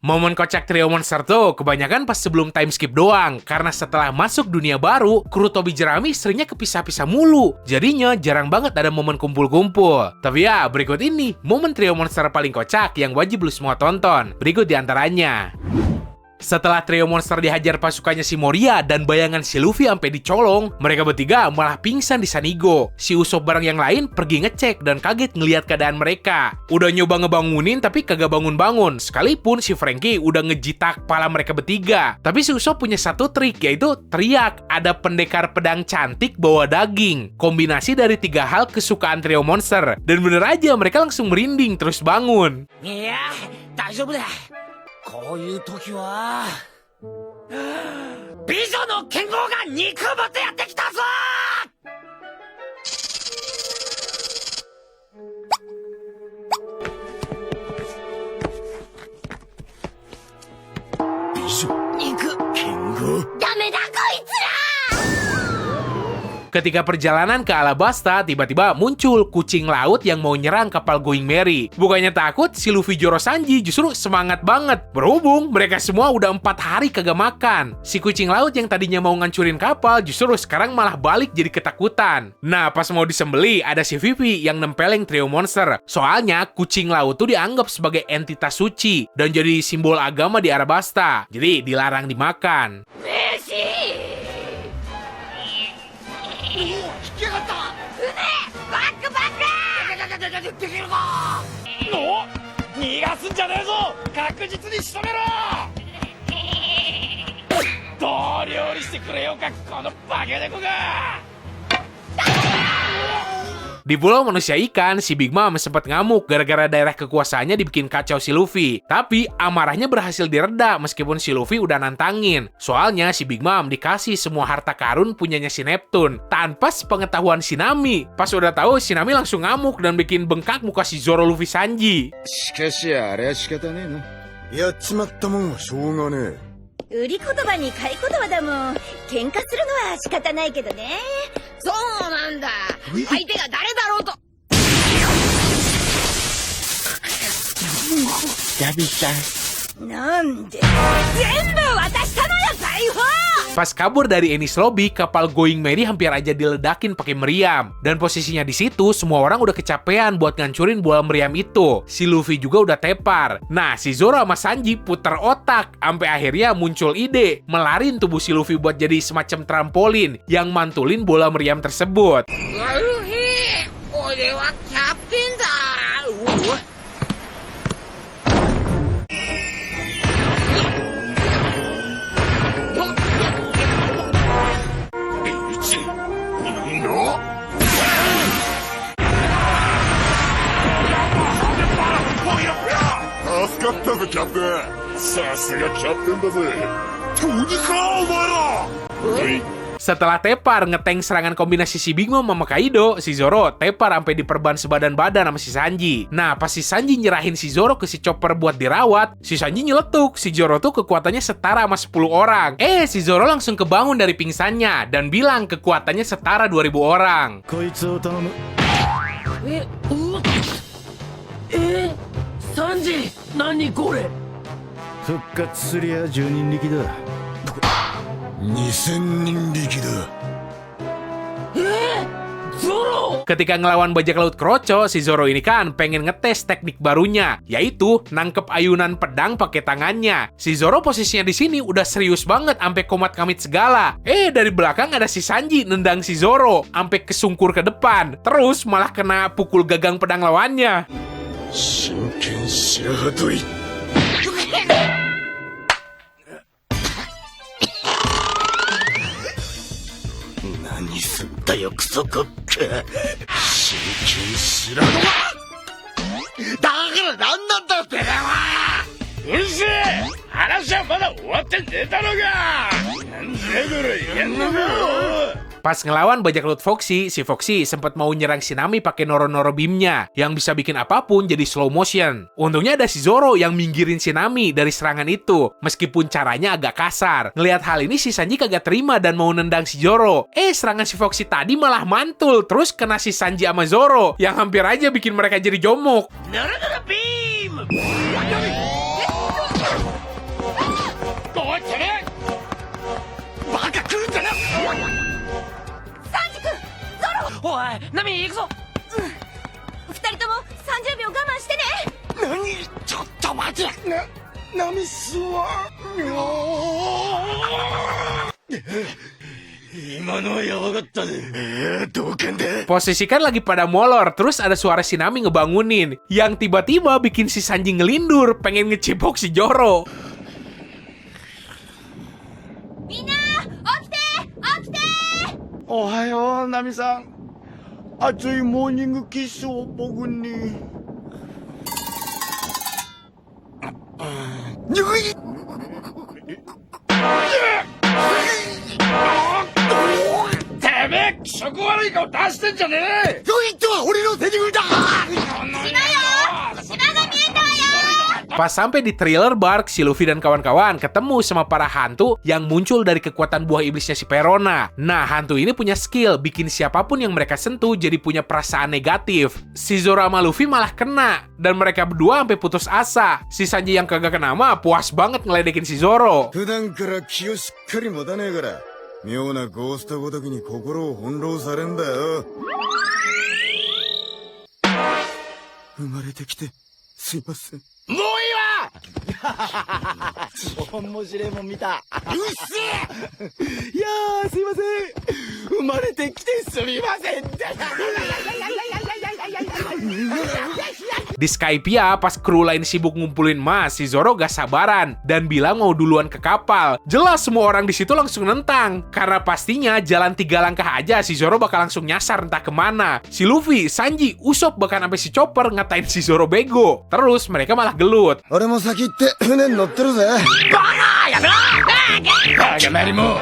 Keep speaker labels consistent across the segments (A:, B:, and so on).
A: Momen kocak trio monster tuh kebanyakan pas sebelum time skip doang, karena setelah masuk dunia baru, kru Tobi Jerami seringnya kepisah-pisah mulu. Jadinya jarang banget ada momen kumpul-kumpul. Tapi ya, berikut ini momen trio monster paling kocak yang wajib lu semua tonton. Berikut diantaranya. Setelah trio monster dihajar pasukannya si Moria dan bayangan si Luffy sampai dicolong, mereka bertiga malah pingsan di Sanigo. Si Usopp bareng yang lain pergi ngecek dan kaget ngelihat keadaan mereka. Udah nyoba ngebangunin tapi kagak bangun-bangun, sekalipun si Franky udah ngejitak kepala mereka bertiga. Tapi si Usopp punya satu trik, yaitu teriak ada pendekar pedang cantik bawa daging. Kombinasi dari 3 hal kesukaan trio monster. Dan bener aja mereka langsung merinding terus bangun.
B: Iya, 大丈夫だ。こういう時は美女の剣豪が肉ぶってやってきたぞ。美女、肉、剣豪。ダメだこいつら。
A: Ketika perjalanan ke Alabasta, tiba-tiba muncul kucing laut yang mau nyerang kapal Going Merry. Bukannya takut, si Luffy Zoro Sanji justru semangat banget. Berhubung mereka semua udah 4 hari kagak makan. Si kucing laut yang tadinya mau ngancurin kapal justru sekarang malah balik jadi ketakutan. Nah, pas mau disembeli, ada si Vivi yang nempeleng trio monster. Soalnya kucing laut tuh dianggap sebagai entitas suci dan jadi simbol agama di Alabasta. Jadi dilarang dimakan.
B: Messi! 引き上がったうめえバックバックできるかの逃がすんじゃねえぞ確実に仕留めろどう料理してくれようかこのバケ猫が
A: Di Pulau Manusia Ikan, si Big Mom sempat ngamuk gara-gara daerah kekuasaannya dibikin kacau si Luffy. Tapi amarahnya berhasil direda meskipun si Luffy udah nantangin. Soalnya si Big Mom dikasih semua harta karun punyanya si Neptune tanpa sepengetahuan si Nami. Pas udah tahu, si Nami langsung ngamuk dan bikin bengkak muka si Zoro Luffy Sanji.
C: しかしあれは仕方ねえな。やっちまったもんはしょうがねえ。
D: 売り言葉に買い言葉だもん。喧嘩するのは仕方ないけどね。
B: そうなんだ相手が誰だろうと
C: ガビさん。
D: なんで全部渡したのよ財宝。
A: Pas kabur dari Enies Lobby, kapal Going Merry hampir aja diledakin pakai meriam. Dan posisinya di situ, semua orang udah kecapean buat ngancurin bola meriam itu. Si Luffy juga udah tepar. Nah, si Zoro sama Sanji puter otak. Sampai akhirnya muncul ide, melarin tubuh si Luffy buat jadi semacam trampolin yang mantulin bola meriam tersebut.
B: Luffy,俺はキャプテンだ。
C: 助かったぜキャプテン。さすがキャプテンだぜ。トニかお前ら。
A: Setelah tepar ngeteng serangan kombinasi si Big Mom sama Kaido, si Zoro tepar sampai diperban sebadan-badan sama si Sanji. Nah, pas si Sanji nyerahin si Zoro ke si Chopper buat dirawat, si Sanji nyeletuk. Si Zoro tuh kekuatannya setara sama 10 orang. Si Zoro langsung kebangun dari pingsannya dan bilang kekuatannya setara 2000 orang.
B: サンジ何これ
E: 復活すりゃ10人力だ。
C: 2000人力だ。
B: ゾロ
A: Ketika ngelawan bajak laut Kroco, si Zoro ini kan pengen ngetes teknik barunya, yaitu nangkep ayunan pedang pakai tangannya. Si Zoro posisinya di sini udah serius banget sampai komat kamit segala. Dari belakang ada si Sanji nendang si Zoro sampai kesungkur ke depan. Terus malah kena pukul gagang pedang lawannya.
C: 真剣白鳩い。何すんだよクソコッカ。真剣白鳩だから何なんだよてめえは。うるせえ話はまだ終わってねえだろうが。なんだこれやんのかよ。
A: Pas ngelawan bajak laut Foxy, si Foxy sempat mau nyerang si Nami pakai Noro-Noro Beam-nya yang bisa bikin apapun jadi slow motion. Untungnya ada si Zoro yang minggirin si Nami dari serangan itu, meskipun caranya agak kasar. Ngelihat hal ini si Sanji kagak terima dan mau nendang si Zoro. Serangan si Foxy tadi malah mantul, terus kena si Sanji sama Zoro yang hampir aja bikin mereka jadi jomok.
B: Noro-Noro Beam
C: ナミスは今のはやばかったね。同感だ。
A: Posisi kan lagi pada molor, terus ada suara si Nami ngebangunin, yang tiba-tiba bikin si Sanji ngelindur, pengen ngecipok si Zoro.
D: みんな起きて起きて。
E: おはようナミさん。熱いモーニングキッスを僕に。
B: てめえ気色悪い顔出してんじゃねえ。
C: ヨイットは俺のセリフだ。
D: 島が見えたわよ。
A: Pas sampai di Thriller Bark, si Luffy dan kawan-kawan ketemu sama para hantu yang muncul dari kekuatan buah iblisnya si Perona. Nah, hantu ini punya skill bikin siapapun yang mereka sentuh jadi punya perasaan negatif. Si Zoro sama Luffy malah kena, dan mereka berdua sampai putus asa. Si Sanji yang kagak kena mah puas banget ngeledekin si Zoro.
E: 普段から気をしっかり持たねえから妙なゴーストごときに心を翻弄されんだよ。生まれてきてすいません。
C: もういいわ。
E: 面白いもん見た。
C: うっせえ。
E: いやーすいません。生まれてきてすみません。
A: Di Skypiea, pas kru lain sibuk ngumpulin emas, si Zoro gak sabaran dan bilang mau duluan ke kapal. Jelas semua orang di situ langsung nentang, karena pastinya jalan 3 langkah aja si Zoro bakal langsung nyasar entah kemana. Si Luffy, Sanji, Usopp bahkan sampai si Chopper ngatain si Zoro bego. Terus mereka malah gelut.
E: 俺も先行って船に乗ってるぜ。
B: バカなりも。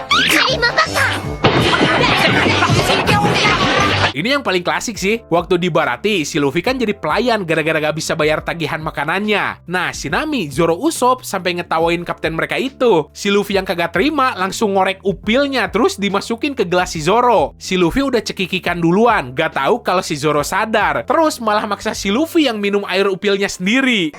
A: Ini yang paling klasik sih. Waktu di Baratie, si Luffy kan jadi pelayan gara-gara gak bisa bayar tagihan makanannya. Nah, si Nami, Zoro, Usopp sampai ngetawain kapten mereka itu. Si Luffy yang kagak terima langsung ngorek upilnya terus dimasukin ke gelas si Zoro. Si Luffy udah cekikikan duluan, gak tahu kalau si Zoro sadar. Terus malah maksa si Luffy yang minum air upilnya sendiri.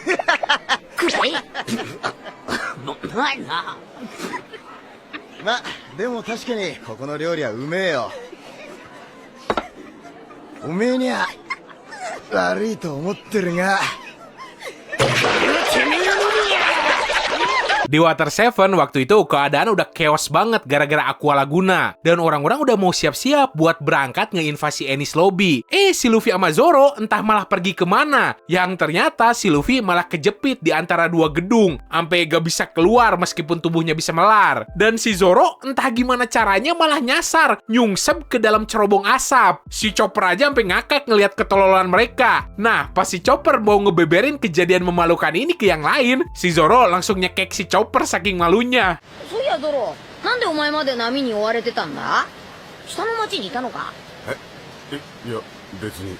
E: ま、でも確かにここの料理はうめえよ。おめえにゃ悪いと思ってるが。
A: Di Water 7 waktu itu keadaan udah chaos banget gara-gara Aqua Laguna. Dan orang-orang udah mau siap-siap buat berangkat ngeinvasi Enies Lobby. Si Luffy sama Zoro entah malah pergi kemana. Yang ternyata si Luffy malah kejepit di antara 2 gedung. Sampai gak bisa keluar meskipun tubuhnya bisa melar. Dan si Zoro entah gimana caranya malah nyasar. Nyungsep ke dalam cerobong asap. Si Chopper aja sampai ngakak ngelihat ketololan mereka. Nah, pas si Chopper mau ngebeberin kejadian memalukan ini ke yang lain, si Zoro langsung nyekek si Chopper saking malunya.
D: そういやゾロ、なんでお前まで波に追われてたんだ？下の町にいたのか？
E: いや別に。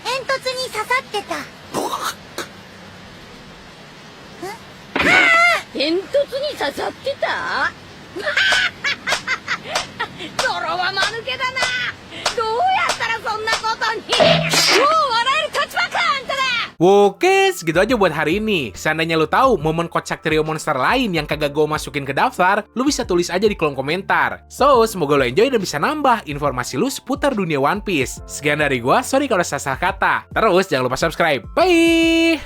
D: 煙突に刺さってた。煙突に刺さってた？ゾロは間抜けだな。どうやったらそんなことに。もう笑える立場かあんただ。
A: Oke, segitu aja buat hari ini. Seandainya lu tahu momen kocak trio monster lain yang kagak gue masukin ke daftar, lu bisa tulis aja di kolom komentar. So, semoga lu enjoy dan bisa nambah informasi lu seputar dunia One Piece. Sekian dari gua, sorry kalau salah kata. Terus jangan lupa subscribe. Bye!